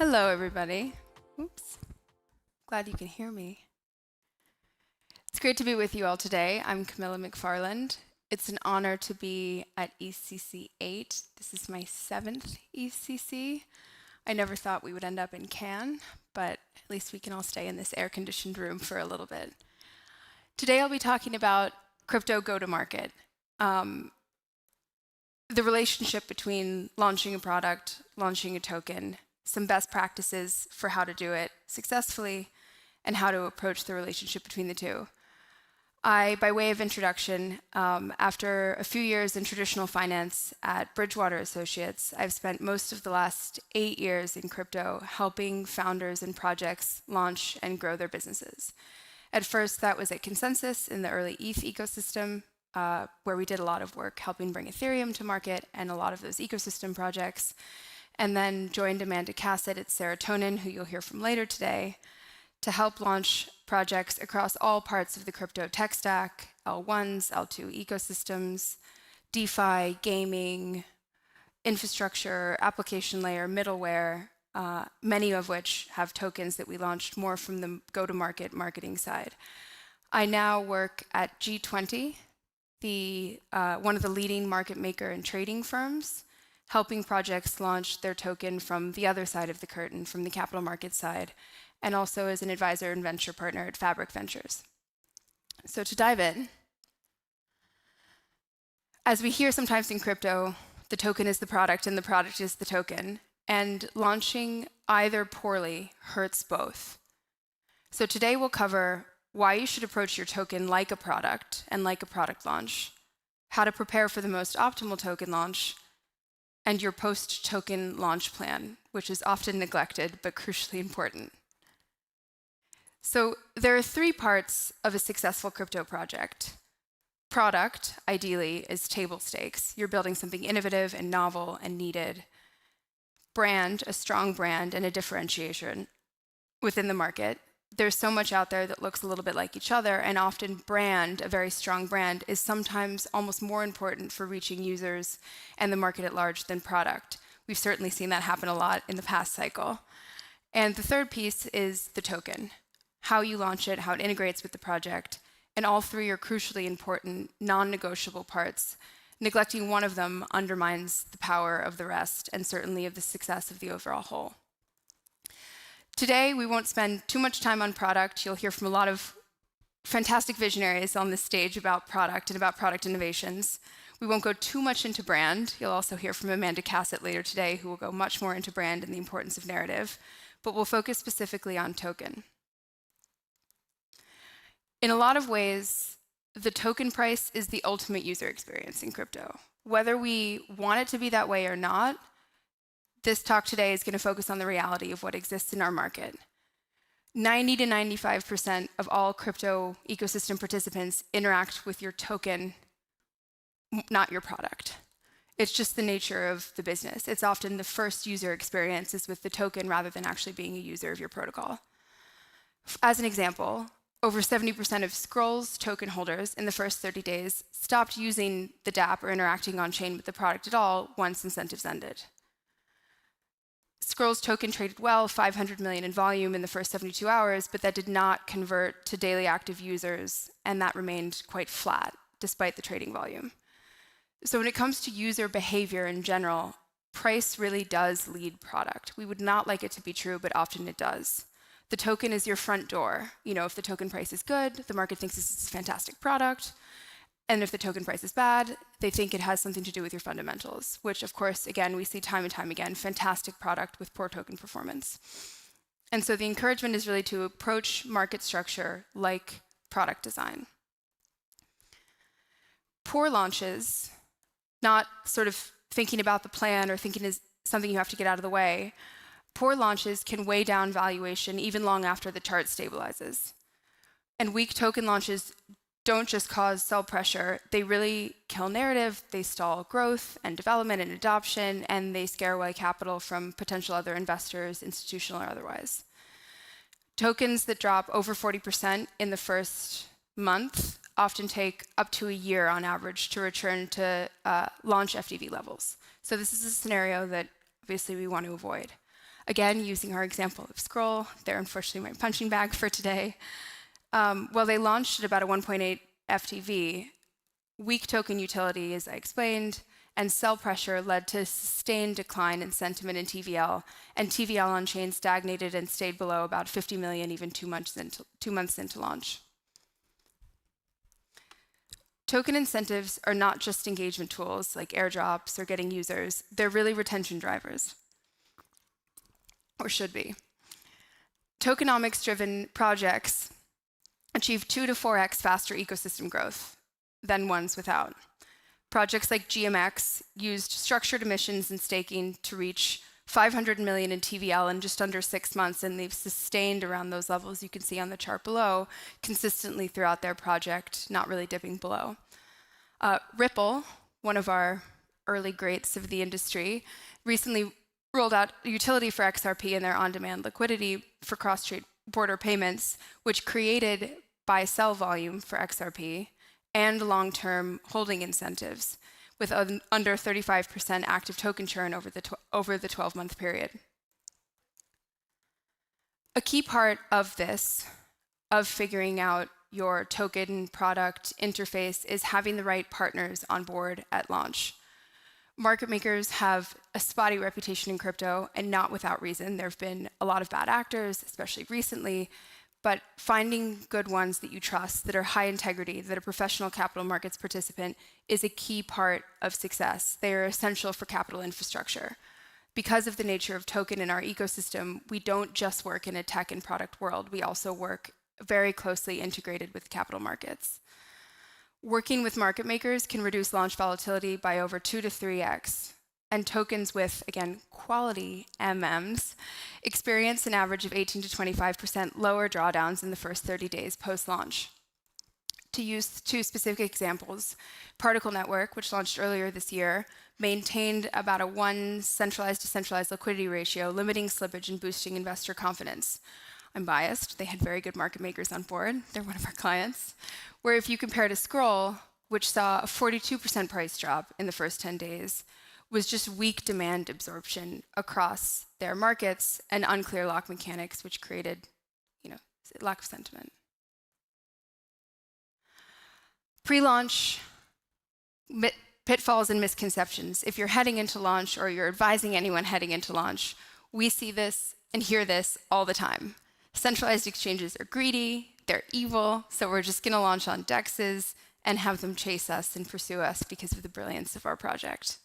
Hello, everybody. Oops. Glad you can hear me. It's great to be with you all today. I'm Camilla McFarland. It's an honor to be at ECC 8. This is my 7th ECC. I never thought we would end up in Cannes, but at least we can all stay in this air-conditioned room for a little bit. Today I'll be talking about crypto go-to-market, the relationship between launching a product, launching a token, some best practices for how to do it successfully, and how to approach the relationship between the two. By way of introduction, after a few years in traditional finance at Bridgewater Associates, I've spent most of the last 8 years in crypto helping founders and projects launch and grow their businesses. At first, that was at Consensus in the early ETH ecosystem, where we did a lot of work helping bring Ethereum to market and a lot of those ecosystem projects. And then joined Amanda Cassett at Serotonin, who you'll hear from later today, to help launch projects across all parts of the crypto tech stack, L1s, L2 ecosystems, DeFi, gaming, infrastructure, application layer, middleware, many of which have tokens that we launched more from the go-to-market marketing side. I now work at G-20, one of the leading market maker and trading firms, helping projects launch their token from the other side of the curtain, from the capital markets side, and also as an advisor and venture partner at Fabric Ventures. So to dive in, as we hear sometimes in crypto, the token is the product and the product is the token, and launching either poorly hurts both. So today we'll cover why you should approach your token like a product and like a product launch, how to prepare for the most optimal token launch, and your post-token launch plan, which is often neglected but crucially important. So there are 3 parts of a successful crypto project. Product, ideally, is table stakes. You're building something innovative and novel and needed. Brand, a strong brand and a differentiation within the market. There's so much out there that looks a little bit like each other, and often brand, a very strong brand, is sometimes almost more important for reaching users and the market at large than product. We've certainly seen that happen a lot in the past cycle. And the third piece is the token, how you launch it, how it integrates with the project, and all 3 are crucially important, non-negotiable parts. Neglecting one of them undermines the power of the rest and certainly of the success of the overall whole. Today, we won't spend too much time on product. You'll hear from a lot of fantastic visionaries on this stage about product and about product innovations. We won't go too much into brand. You'll also hear from Amanda Cassett later today, who will go much more into brand and the importance of narrative, but we'll focus specifically on token. In a lot of ways, the token price is the ultimate user experience in crypto. Whether we want it to be that way or not, this talk today is going to focus on the reality of what exists in our market. 90 to 95% of all crypto ecosystem participants interact with your token, not your product. It's just the nature of the business. It's often the first user experience is with the token rather than actually being a user of your protocol. As an example, over 70% of Scroll's token holders in the first 30 days stopped using the dApp or interacting on chain with the product at all once incentives ended. Scroll's token traded well, 500 million in volume in the first 72 hours, but that did not convert to daily active users, and that remained quite flat despite the trading volume. So when it comes to user behavior in general, price really does lead product. We would not like it to be true, but often it does. The token is your front door. If the token price is good, the market thinks this is a fantastic product. And if the token price is bad, they think it has something to do with your fundamentals, which of course, again, we see time and time again, fantastic product with poor token performance. And so the encouragement is really to approach market structure like product design. Poor launches, not sort of thinking about the plan or thinking is something you have to get out of the way, poor launches can weigh down valuation even long after the chart stabilizes. And weak token launches don't just cause sell pressure, they really kill narrative, they stall growth and development and adoption, and they scare away capital from potential other investors, institutional or otherwise. Tokens that drop over 40% in the first month often take up to a year on average to return to launch FDV levels. So this is a scenario that obviously we want to avoid. Again, using our example of Scroll, they're unfortunately my punching bag for today. Well, they launched at about a 1.8 FTV. Weak token utility, as I explained, and sell pressure led to sustained decline in sentiment in TVL, and TVL on chain stagnated and stayed below about 50 million even 2 months into launch. Token incentives are not just engagement tools like airdrops or getting users, they're really retention drivers, or should be. Tokenomics-driven projects achieve 2 to 4x faster ecosystem growth than ones without. Projects like GMX used structured emissions and staking to reach 500 million in TVL in just under 6 months, and they've sustained around those levels you can see on the chart below consistently throughout their project, not really dipping below. Ripple, one of our early greats of the industry, recently rolled out a utility for XRP in their on-demand liquidity for cross-trade border payments, which created buy-sell volume for XRP and long-term holding incentives, with under 35% active token churn over the 12-month period. A key part of this, of figuring out your token product interface, is having the right partners on board at launch. Market makers have a spotty reputation in crypto, and not without reason. There have been a lot of bad actors, especially recently, but finding good ones that you trust, that are high integrity, that are professional capital markets participant, is a key part of success. They are essential for capital infrastructure. Because of the nature of token in our ecosystem, we don't just work in a tech and product world. We also work very closely integrated with capital markets. Working with market makers can reduce launch volatility by over 2 to 3x. And tokens with, again, quality MMs experience an average of 18 to 25% lower drawdowns in the first 30 days post-launch. To use 2 specific examples, Particle Network, which launched earlier this year, maintained about a 1 centralized to centralized liquidity ratio, limiting slippage and boosting investor confidence. I'm biased. They had very good market makers on board. They're one of our clients. Where if you compare to Scroll, which saw a 42% price drop in the first 10 days, was just weak demand absorption across their markets and unclear lock mechanics, which created, lack of sentiment. Pre-launch pitfalls and misconceptions. If you're heading into launch or you're advising anyone heading into launch, we see this and hear this all the time. Centralized exchanges are greedy, they're evil, so we're just going to launch on DEXs and have them chase us and pursue us because of the brilliance of our project.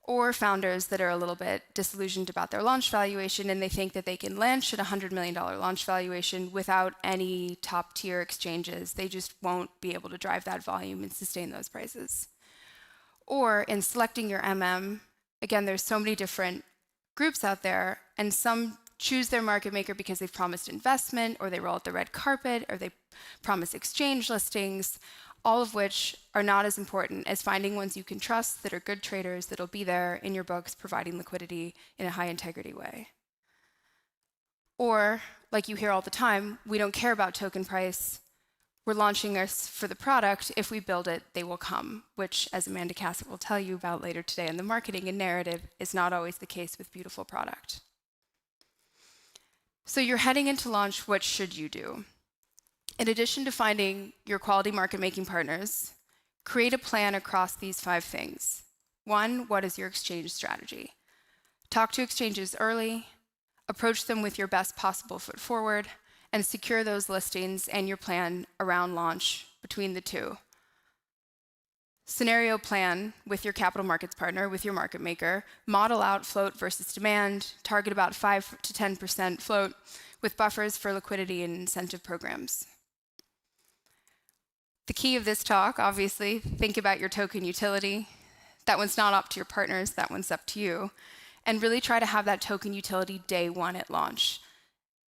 Or founders that are a little bit disillusioned about their launch valuation, and they think that they can launch at a $100 million launch valuation without any top-tier exchanges. They just won't be able to drive that volume and sustain those prices. Or in selecting your again, there's so many different groups out there, and some choose their market maker because they've promised investment, or they roll out the red carpet, or they promise exchange listings, all of which are not as important as finding ones you can trust that are good traders that'll be there in your books providing liquidity in a high integrity way. Or, like you hear all the time, we don't care about token price. We're launching us for the product. If we build it, they will come, which, as Amanda Cassett will tell you about later today in the marketing and narrative, is not always the case with beautiful product. So you're heading into launch, what should you do? In addition to finding your quality market-making partners, create a plan across these 5 things. 1, what is your exchange strategy? Talk to exchanges early, approach them with your best possible foot forward, and secure those listings and your plan around launch between the 2. Scenario plan with your capital markets partner, with your market maker, model out float versus demand, target about 5 to 10% float with buffers for liquidity and incentive programs. The key of this talk, obviously, think about your token utility. That one's not up to your partners, that one's up to you. And really try to have that token utility day 1 at launch.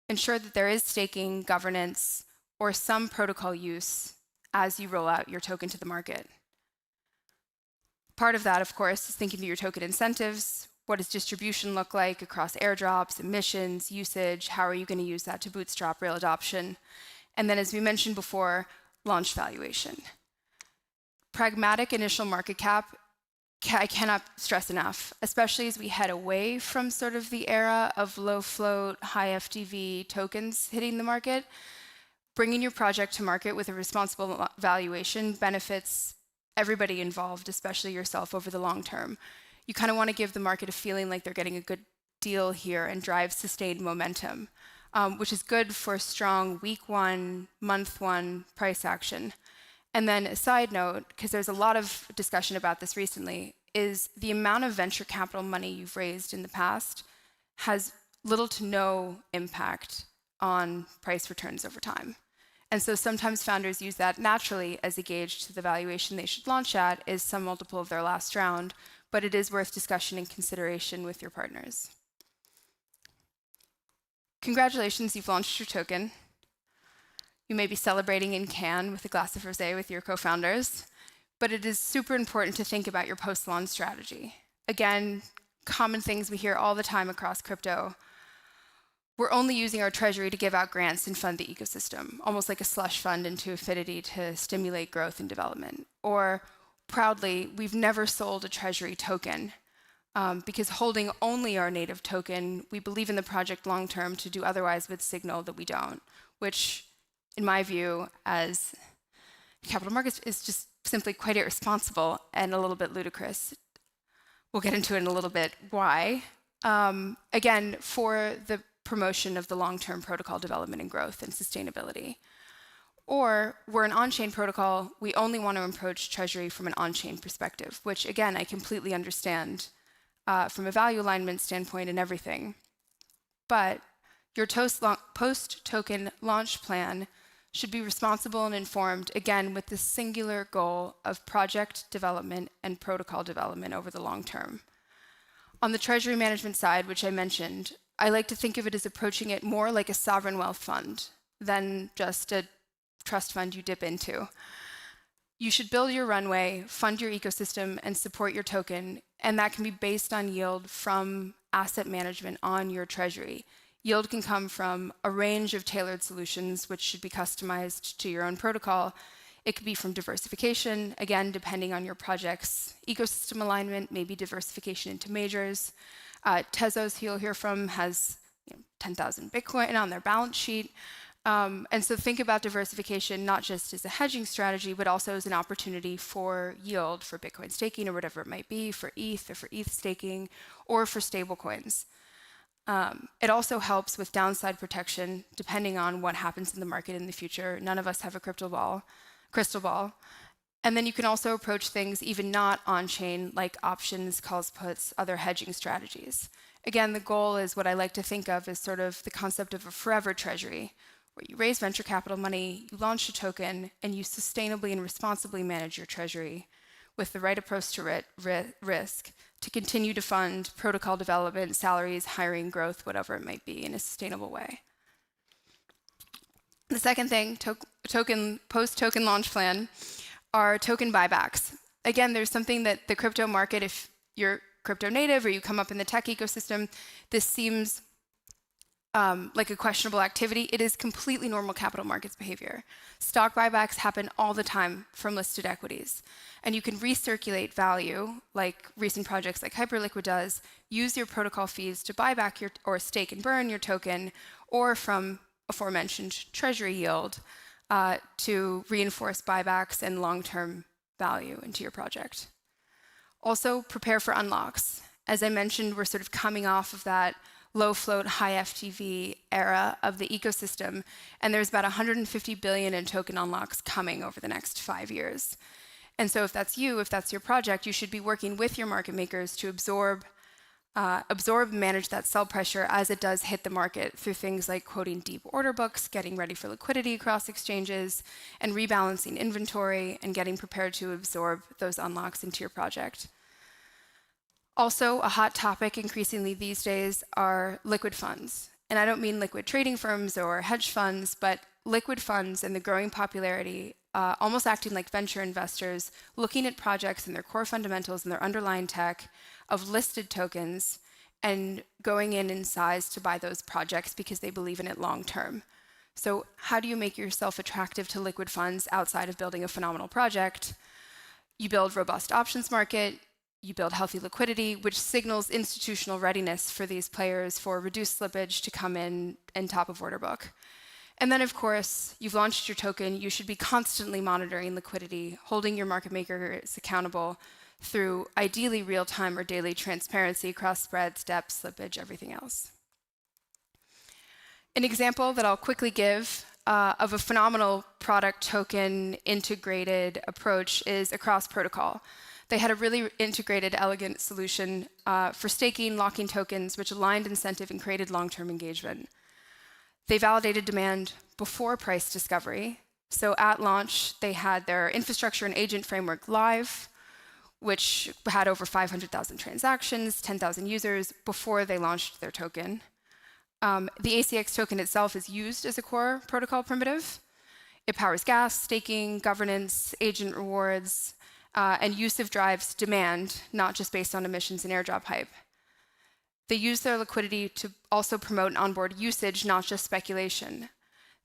Ensure that there is staking, governance, or some protocol use as you roll out your token to the market. Part of that, of course, is thinking through your token incentives. What does distribution look like across airdrops, emissions, usage? How are you going to use that to bootstrap real adoption? And then, as we mentioned before, launch valuation. Pragmatic initial market cap I cannot stress enough, especially as we head away from sort of the era of low float, high FTV tokens hitting the market. Bringing your project to market with a responsible valuation benefits everybody involved, especially yourself, over the long term. You kind of want to give the market a feeling like they're getting a good deal here and drive sustained momentum, which is good for a strong week one, month one price action. And then a side note, because there's a lot of discussion about this recently, is the amount of venture capital money you've raised in the past has little to no impact on price returns over time. And so sometimes founders use that naturally as a gauge to the valuation they should launch at is some multiple of their last round, but it is worth discussion and consideration with your partners. Congratulations, you've launched your token. You may be celebrating in Cannes with a glass of rosé with your co-founders, but it is super important to think about your post-launch strategy. Again, common things we hear all the time across crypto. We're only using our treasury to give out grants and fund the ecosystem, almost like a slush fund into Affinity to stimulate growth and development. Or proudly, we've never sold a treasury token because holding only our native token, we believe in the project long-term. To do otherwise would signal that we don't, which in my view, as capital markets, is just simply quite irresponsible and a little bit ludicrous. We'll get into it in a little bit why. Again, for the promotion of the long-term protocol development and growth and sustainability. Or we're an on-chain protocol, we only want to approach treasury from an on-chain perspective, which again, I completely understand from a value alignment standpoint and everything. But your post-token launch plan should be responsible and informed, again, with the singular goal of project development and protocol development over the long term. On the treasury management side, which I mentioned, I like to think of it as approaching it more like a sovereign wealth fund than just a trust fund you dip into. You should build your runway, fund your ecosystem, and support your token, and that can be based on yield from asset management on your treasury. Yield can come from a range of tailored solutions, which should be customized to your own protocol. It could be from diversification, again, depending on your project's ecosystem alignment, maybe diversification into majors. Tezos, you'll hear from, has 10,000 Bitcoin on their balance sheet. And so think about diversification not just as a hedging strategy, but also as an opportunity for yield, for Bitcoin staking or whatever it might be, for ETH or for ETH staking, or for stablecoins. It also helps with downside protection, depending on what happens in the market in the future. None of us have a crystal ball. And then you can also approach things even not on-chain, like options, calls, puts, other hedging strategies. Again, the goal is what I like to think of as sort of the concept of a forever treasury, where you raise venture capital money, you launch a token, and you sustainably and responsibly manage your treasury with the right approach to risk to continue to fund protocol development, salaries, hiring, growth, whatever it might be, in a sustainable way. The second thing, post-token launch plan, are token buybacks. Again, there's something that the crypto market, if you're crypto native or you come up in the tech ecosystem, this seems like a questionable activity. It is completely normal capital markets behavior. Stock buybacks happen all the time from listed equities. And you can recirculate value, like recent projects like Hyperliquid does, use your protocol fees to buy back your, or stake and burn your token, or from aforementioned treasury yield to reinforce buybacks and long-term value into your project. Also, prepare for unlocks. As I mentioned, we're sort of coming off of that low float, high FTV era of the ecosystem, and there's about 150 billion in token unlocks coming over the next 5 years. And so if that's you, if that's your project, you should be working with your market makers to absorb and manage that sell pressure as it does hit the market through things like quoting deep order books, getting ready for liquidity across exchanges, and rebalancing inventory and getting prepared to absorb those unlocks into your project. Also, a hot topic increasingly these days are liquid funds. And I don't mean liquid trading firms or hedge funds, but liquid funds and the growing popularity, almost acting like venture investors, looking at projects and their core fundamentals and their underlying tech of listed tokens and going in size to buy those projects because they believe in it long term. So how do you make yourself attractive to liquid funds outside of building a phenomenal project? You build robust options market, You build healthy liquidity, which signals institutional readiness for these players for reduced slippage to come in top of order book. And then, of course, you've launched your token. You should be constantly monitoring liquidity, holding your market makers accountable through ideally real-time or daily transparency across spreads, depth, slippage, everything else. An example that I'll quickly give of a phenomenal product token integrated approach is Across Protocol. They had a really integrated, elegant solution for staking, locking tokens, which aligned incentive and created long-term engagement. They validated demand before price discovery. So at launch, they had their infrastructure and agent framework live, which had over 500,000 transactions, 10,000 users before they launched their token. The ACX token itself is used as a core protocol primitive. It powers gas, staking, governance, agent rewards, and USIF drives demand, not just based on emissions and airdrop hype. They use their liquidity to also promote and onboard usage, not just speculation.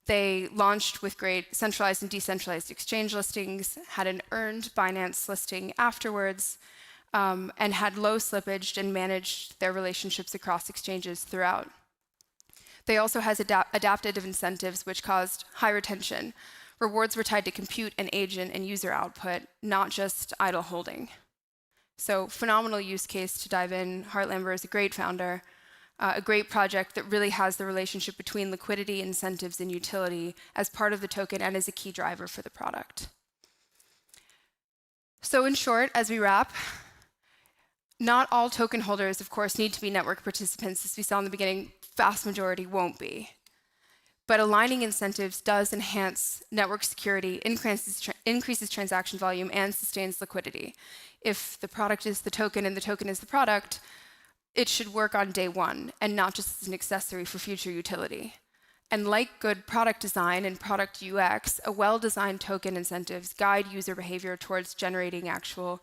They launched with great centralized and decentralized exchange listings, had an earned Binance listing afterwards, and had low slippage and managed their relationships across exchanges throughout. They also has adaptive incentives, which caused high retention. Rewards were tied to compute and agent and user output, not just idle holding. So phenomenal use case to dive in. Heartlamber is a great founder, a great project that really has the relationship between liquidity, incentives, and utility as part of the token and as a key driver for the product. So in short, as we wrap, not all token holders, of course, need to be network participants. As we saw in the beginning, vast majority won't be. But aligning incentives does enhance network security, increases transaction volume, and sustains liquidity. If the product is the token and the token is the product, it should work on day one and not just as an accessory for future utility. And like good product design and product UX, a well-designed token incentives guide user behavior towards generating actual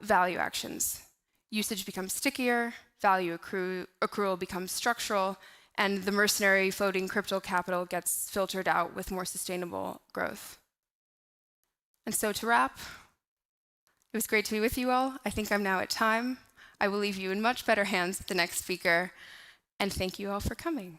value actions. Usage becomes stickier, value accrual becomes structural, and the mercenary floating crypto capital gets filtered out with more sustainable growth. And so to wrap, it was great to be with you all. I think I'm now at time. I will leave you in much better hands with the next speaker, and thank you all for coming.